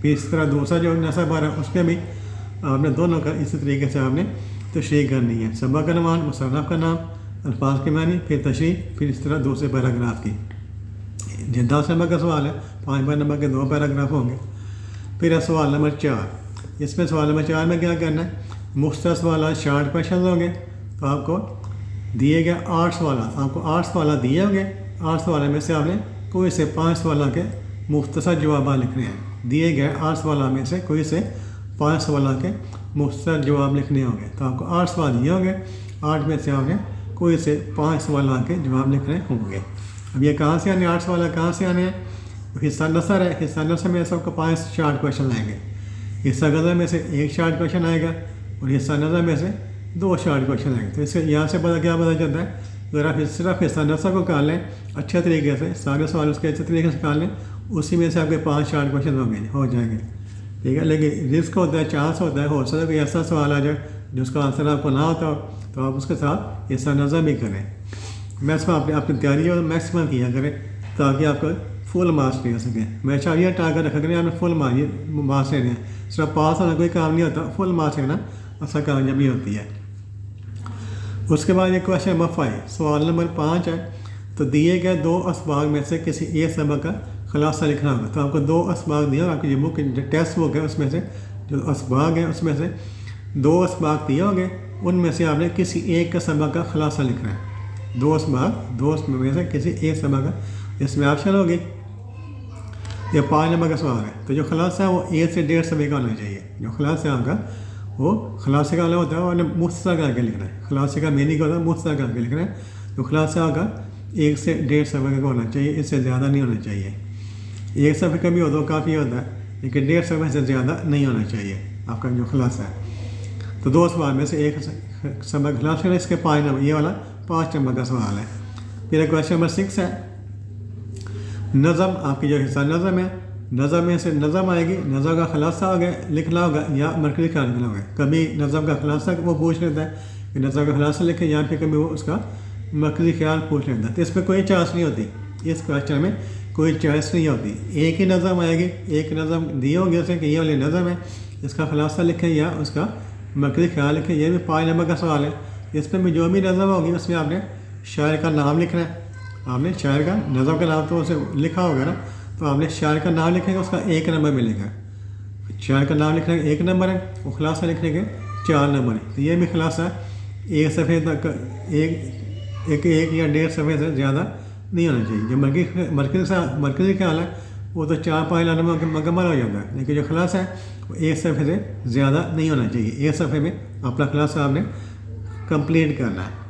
پھر اس طرح دوسرا جو نصب آ رہا ہے اس میں بھی آپ نے دونوں کا اسی طریقے سے آپ نے تشریح کرنی ہے. سبق کا عنوان، مصنف کا نام، الفاظ کے معنی، پھر تشریح، پھر اس طرح دوسرے پیراگراف کی. 10 نمبر کا سوال ہے، 5 نمبر کے 2 پیراگراف ہوں گے. پھر ہے سوال نمبر 4. اس میں سوال نمبر 4 میں کیا کرنا ہے، مختصر سوالات شارٹ کویشچنز ہوں گے. تو آپ کو دیے گئے 8 سوالات، آپ کو 8 سوالات دیے ہوں گے. 8 سوالوں میں سے آپ نے کوئی سے 5 سوالات کے مختصر جوابات لکھنے ہیں. دیے گئے 8 سوالات میں سے کوئی سے 5 سوالات کے مختصر جواب لکھنے ہوں گے. تو آپ کو 8 سوال دیے ہوں گے، 8 میں سے آپ نے کوئی سے 5 سوالات کے جواب لکھنے ہوں گے. اب یہ کہاں سے آنے 8 سوالات کہاں سے آنے ہیں؟ حصہ نثر ہے، حصہ نثر میں سب کو 5 شارٹ کویشچن آئیں گے. حصہ غزل میں سے 1 شارٹ کویشچن آئے گا اور حصہ نظر میں سے 2 شارٹ کویشچن آئیں گے. تو اس سے یہاں سے کیا پتہ چلتا ہے، اگر آپ صرف حصہ نثر کو کر لیں اچھے طریقے سے، سارے سوال اس کے اچھے طریقے سے کر لیں، اسی میں سے آپ کے 5 شارٹ کویشچن ہو جائیں گے. ٹھیک ہے، لیکن رسک ہوتا ہے، چانس ہوتا ہے، ہو سکتا ہے کوئی ایسا سوال آ جائے جس کا آنسر آپ کو نہ ہوتا ہو، تو آپ اس کے ساتھ حصہ نظر بھی کریں. میکسیمم اپنی تیاری اور میکسیمم کیا کریں تاکہ آپ کو فل مارکس لے سکیں. میں یہ ٹارگیٹ رکھا کریں آپ نے فل مارکس لینے ہیں. صرف پاس ہونا کوئی کام نہیں ہوتا، فل مارکس لینا اصل کامیابی ہوتی ہے. اس کے بعد یہ کویشچن نمبر 5، سوال نمبر 5 ہے. تو دیے گئے 2 اسباق میں سے کسی ایک سبق کا خلاصہ لکھنا ہوگا. تو آپ کو 2 اسباق دیا، آپ کی جو بک جو ٹیکسٹ بک ہے اس میں سے جو اسباق ہیں اس میں سے 2 اسباق دیے ہوں گے، ان میں سے آپ نے کسی ایک کا سبق کا خلاصہ لکھنا ہے. 2 اسباق میں سے کسی ایک سبق کا، اس میں آپشن ہوگی. یہ 5 نمبر کا سوال ہے. تو جو خلاصہ ہے وہ 1 سے 1.5 صفحے کا ہونا چاہیے. جو خلاصہ آپ کا وہ خلاصے کا ہوتا ہے وہ مختصر کر کے لکھنا ہے. خلاصے کا میننگ ہوتا ہے مختصر کر کے لکھنا ہے. تو خلاصہ آپ کا 1 سے 1.5 صفحے کا ہونا چاہیے، اس سے زیادہ نہیں ہونا چاہیے. 1 صفحے کا بھی ہو تو کافی ہوتا ہے، لیکن 1.5 صفحے سے زیادہ نہیں ہونا چاہیے آپ کا جو خلاصہ ہے. تو 2 سوال میں سے 1 سبق خلاصہ ہے. اس کے 5 نمبر، یہ والا 5 نمبر کا سوال ہے. پھر کویشچن نمبر 6 ہے نظم. آپ کی جو حصہ نظم ہے، نظم میں سے نظم آئے گی، نظم کا خلاصہ ہوگا لکھنا ہوگا یا مرکزی خیال لکھنا ہوگا. کبھی نظم کا خلاصہ وہ پوچھ لیتا ہے کہ نظم کا خلاصہ لکھیں، یا پھر کبھی وہ اس کا مرکزی خیال پوچھ لیتا ہے. تو اس میں کوئی چوائس نہیں ہوتی، اس کویشچن میں کوئی چوائس نہیں ہوتی. ایک ہی نظم آئے گی، ایک نظم دی ہوگی اسے کہ یہ والی نظم ہے، اس کا خلاصہ لکھیں یا اس کا مرکزی خیال لکھیں. یہ بھی 5 نمبر کا سوال ہے. اس میں بھی جو بھی نظم ہوگی اس میں آپ نے شاعر کا نام لکھنا ہے. آپ نے شاعر کا نظم کا نام تو اسے لکھا ہوگا نا، تو آپ نے شاعر کا نام لکھیں گے، اس کا 1 نمبر ملے گا. شاعر کا نام لکھنے کا 1 نمبر ہے، وہ خلاصہ لکھنے کے 4 نمبر ہے. تو یہ بھی خلاصہ 1 صفحے تک، ایک یا 1.5 صفحے سے زیادہ نہیں ہونا چاہیے. جو مرکزی خیال ہے وہ تو 4-5 لائنوں میں مکمل ہو جاتا ہے، لیکن جو خلاصہ ہے وہ 1 صفحے سے زیادہ نہیں ہونا چاہیے. 1 صفحے میں اپنا خلاصہ آپ نے کمپلیٹ کرنا ہے.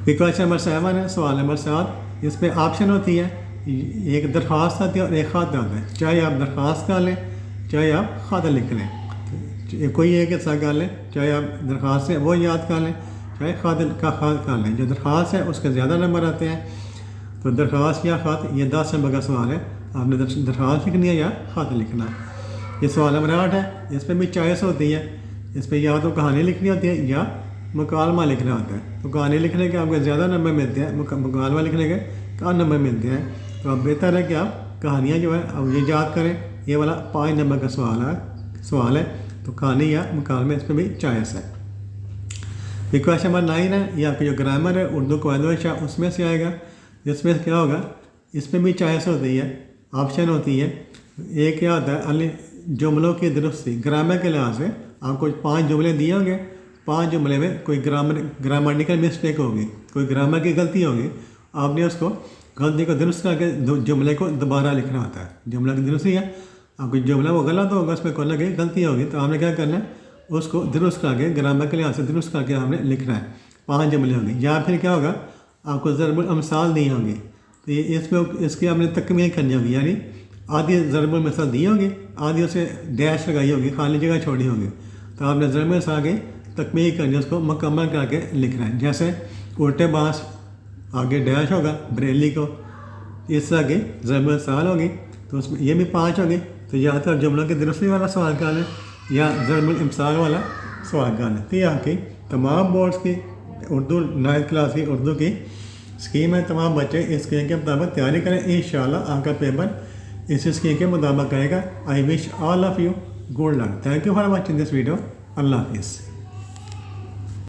پھر کویشچن نمبر 7 ہے، سوال نمبر 7. اس میں آپشن ہوتی ہے، ایک درخواست آتی ہے اور ایک خط آتا ہے. چاہے آپ درخواست کر لیں، چاہے آپ خط لکھ لیں. کوئی ایک حصہ کر لیں، چاہے آپ درخواست سے وہ یاد کر لیں، چاہے خط کر لیں. جو درخواست ہے اس کے زیادہ نمبر آتے ہیں. تو درخواست یا خط، یہ 10 نمبر کا سوال ہے. آپ نے درخواست لکھنی ہے یا خط لکھنا. یہ سوال نمبر 8 ہے. اس میں بھی چوائس ہوتی ہے. اس پہ یا تو کہانی لکھنی ہوتی ہے یا مکالمہ لکھنا ہوتا ہے. تو کہانی لکھنے کے آپ کو زیادہ نمبر ملتے ہیں، مکالمہ لکھنے کے کم نمبر ملتے ہیں. تو اب بہتر ہے کہ آپ کہانیاں جو ہے اب یہ یاد کریں. یہ والا 5 نمبر کا سوال ہے. تو کہانی یا مکالمہ اس پہ بھی چوائس ہے. پھر کویشچن نمبر 9 ہے. یہ آپ کی جو گرامر ہے اردو قواعد و اشارہ اس میں سے آئے گا. جس میں کیا ہوگا، اس میں بھی چوائس ہوتی ہے، آپشن ہوتی ہے. ایک کیا ہوتا ہے جملوں کی درستی. گرامر کے لحاظ سے آپ کو 5 جملے دیے ہوں گے. 5 جملے میں کوئی گرامرٹیکل مسٹیک ہوگی، کوئی گرامر کی غلطی ہوگی. آپ نے اس کو غلطی کو درست کر کے جملے کو دوبارہ لکھنا ہوتا ہے. جملہ کی درستی ہے، آپ کو جملہ وہ غلط ہوگا، اس میں کوئی نہ کوئی غلطی ہوگی، تو آپ نے کیا کرنا ہے، اس کو درست کر کے گرامر کے لحاظ سے درست کر کے آپ نے لکھنا ہے. 5 جملے ہوں گے. یا پھر کیا ہوگا، آپ کو ضرب الامثال دی ہوں گی. تو اس میں اس کی آپ نے تکمیل کرنی ہوگی، یعنی آدھی ضرب المثل دی ہوگی، آدھی اسے ڈیش لگائی ہوگی، خالی جگہ چھوڑی ہوگی. تو آپ نے ضرب المثل کی تکمیل کرنی ہے، اس کو مکمل کر کے لکھنا ہے. جیسے الٹے باس آگے ڈیش ہوگا بریلی کو، اس طرح کی ضرب المثال ہوگی. تو اس میں یہ بھی 5 ہوگی. تو یا تو جملوں کی درستی والا سوال کر لیں یا ضرب الامثال والا سوال کر لیں. تو یہ آپ کی تمام بورڈز کی اردو 9th کلاس کی اردو کی اسکیم ہے. تمام بچے اس اسکیم کے مطابق تیاری کریں. انشاءاللہ آپ کا پیپر اس اسکیم کے مطابق آئے گا. I wish all of you good luck. Thank you for watching this video. اللہ حافظ.